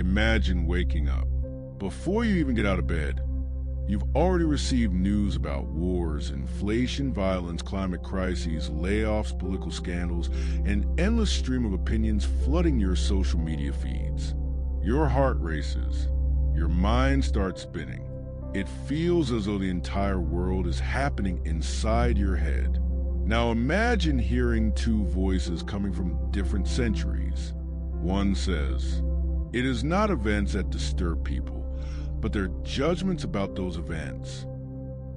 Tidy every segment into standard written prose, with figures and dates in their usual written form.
Imagine waking up. Before you even get out of bed, you've already received news about wars, inflation, violence, climate crises, layoffs, political scandals, and an endless stream of opinions flooding your social media feeds. Your heart races. Your mind starts spinning. It feels as though the entire world is happening inside your head. Now imagine hearing two voices coming from different centuries. One says, "It is not events that disturb people, but their judgments about those events."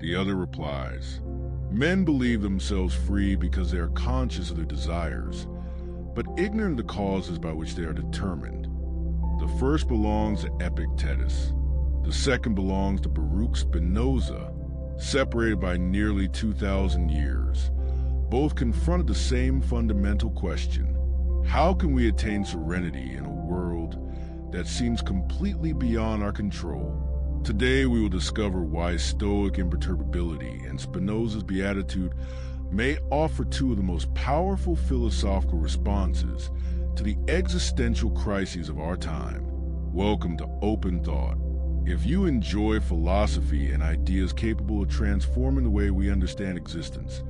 The other replies, "Men believe themselves free because they are conscious of their desires, but ignorant of the causes by which they are determined." The first belongs to Epictetus. The second belongs to Baruch Spinoza, separated by nearly 2,000 years. Both confronted the same fundamental question: how can we attain serenity in a world that seems completely beyond our control? Today we will discover why Stoic imperturbability and Spinoza's beatitude may offer two of the most powerful philosophical responses to the existential crises of our time. Welcome to Open Thought. If you enjoy philosophy and ideas capable of transforming the way we understand existence,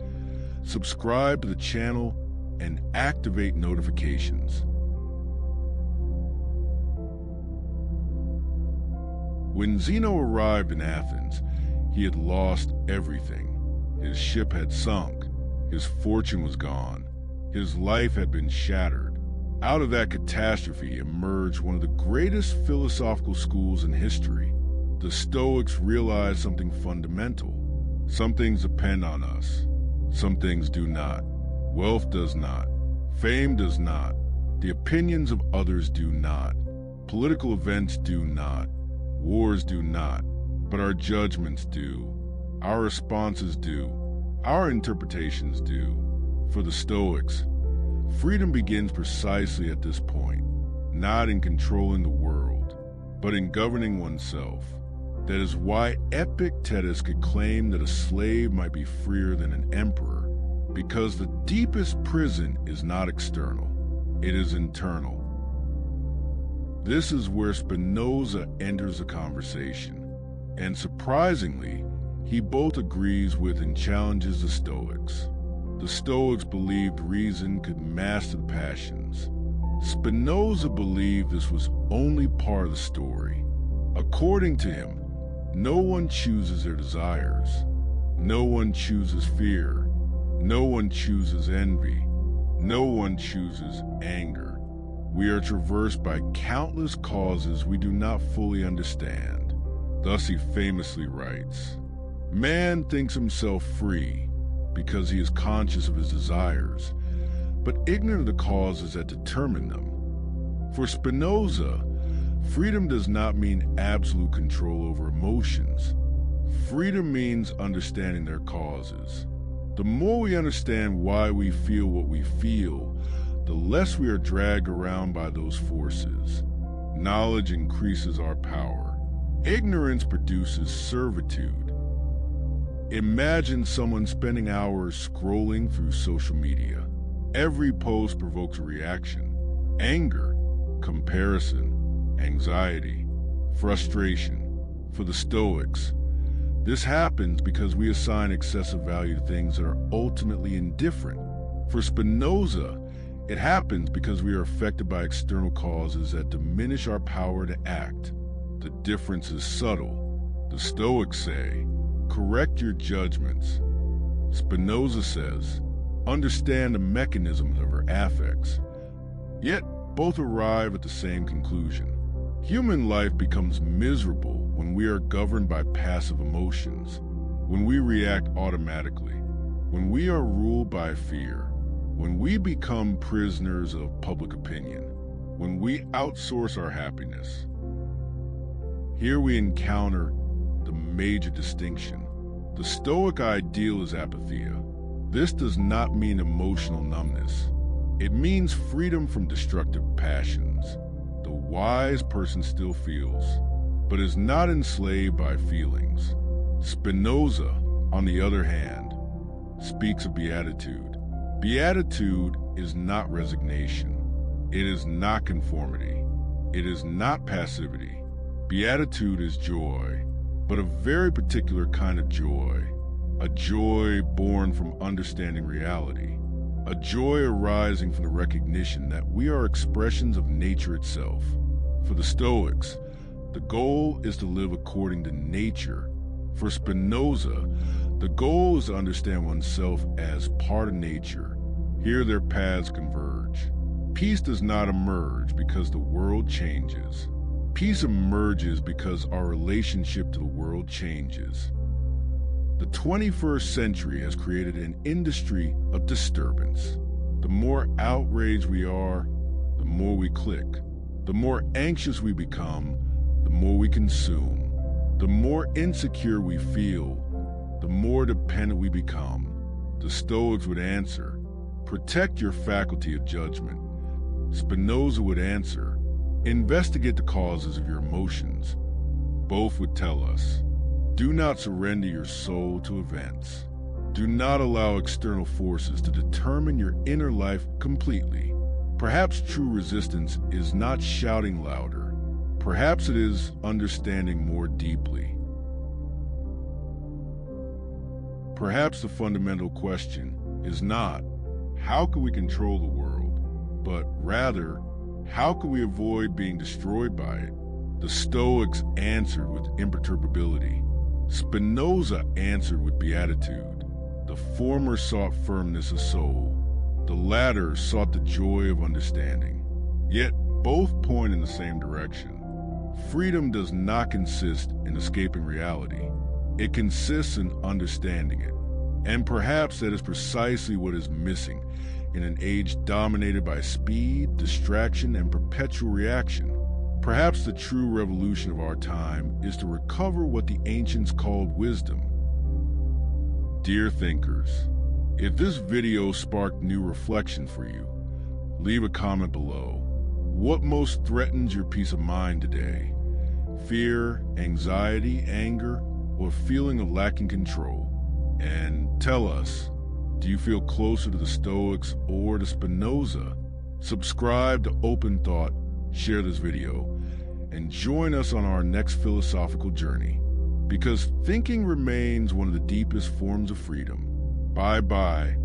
subscribe to the channel and activate notifications. When Zeno arrived in Athens, he had lost everything. His ship had sunk, his fortune was gone, his life had been shattered. Out of that catastrophe emerged one of the greatest philosophical schools in history. The Stoics realized something fundamental. Some things depend on us. Some things do not. Wealth does not. Fame does not. The opinions of others do not. Political events do not. Wars do not. But our judgments do. Our responses do. Our interpretations do. For the Stoics, freedom begins precisely at this point, not in controlling the world, but in governing oneself. That is why Epictetus could claim that a slave might be freer than an emperor, because the deepest prison is not external, it is internal. This is where Spinoza enters the conversation, and surprisingly, he both agrees with and challenges the Stoics. The Stoics believed reason could master the passions. Spinoza believed this was only part of the story. According to him, no one chooses their desires. No one chooses fear. No one chooses envy. No one chooses anger. We are traversed by countless causes we do not fully understand. Thus he famously writes, "Man thinks himself free because he is conscious of his desires, but ignorant of the causes that determine them." For Spinoza, freedom does not mean absolute control over emotions. Freedom means understanding their causes. The more we understand why we feel what we feel, the less we are dragged around by those forces. Knowledge increases our power. Ignorance produces servitude. Imagine someone spending hours scrolling through social media. Every post provokes a reaction: anger, comparison, anxiety, frustration. For the Stoics, this happens because we assign excessive value to things that are ultimately indifferent. For Spinoza, it happens because we are affected by external causes that diminish our power to act. The difference is subtle. The Stoics say, correct your judgments. Spinoza says, understand the mechanisms of our affects. Yet, both arrive at the same conclusion. Human life becomes miserable when we are governed by passive emotions, when we react automatically, when we are ruled by fear, when we become prisoners of public opinion, when we outsource our happiness. Here we encounter the major distinction. The Stoic ideal is apatheia. This does not mean emotional numbness. It means freedom from destructive passions. The wise person still feels, but is not enslaved by feelings. Spinoza, on the other hand, speaks of beatitude. Beatitude is not resignation. It is not conformity. It is not passivity. Beatitude is joy, but a very particular kind of joy. A joy born from understanding reality. A joy arising from the recognition that we are expressions of nature itself. For the Stoics, the goal is to live according to nature. For Spinoza, the goal is to understand oneself as part of nature. Here their paths converge. Peace does not emerge because the world changes. Peace emerges because our relationship to the world changes. The 21st century has created an industry of disturbance. The more outraged we are, the more we click. The more anxious we become, the more we consume. The more insecure we feel, the more dependent we become. The Stoics would answer, protect your faculty of judgment. Spinoza would answer, investigate the causes of your emotions. Both would tell us, do not surrender your soul to events. Do not allow external forces to determine your inner life completely. Perhaps true resistance is not shouting louder. Perhaps it is understanding more deeply. Perhaps the fundamental question is not, how can we control the world? But rather, how can we avoid being destroyed by it? The Stoics answered with imperturbability. Spinoza answered with beatitude. The former sought firmness of soul. The latter sought the joy of understanding. Yet both point in the same direction. Freedom does not consist in escaping reality. It consists in understanding it. And perhaps that is precisely what is missing in an age dominated by speed, distraction, and perpetual reaction. Perhaps the true revolution of our time is to recover what the ancients called wisdom. Dear thinkers, if this video sparked new reflection for you, leave a comment below. What most threatens your peace of mind today? Fear, anxiety, anger, or feeling of lacking control? And tell us, do you feel closer to the Stoics or to Spinoza? Subscribe to Open Thought, share this video, and join us on our next philosophical journey. Because thinking remains one of the deepest forms of freedom. Bye-bye.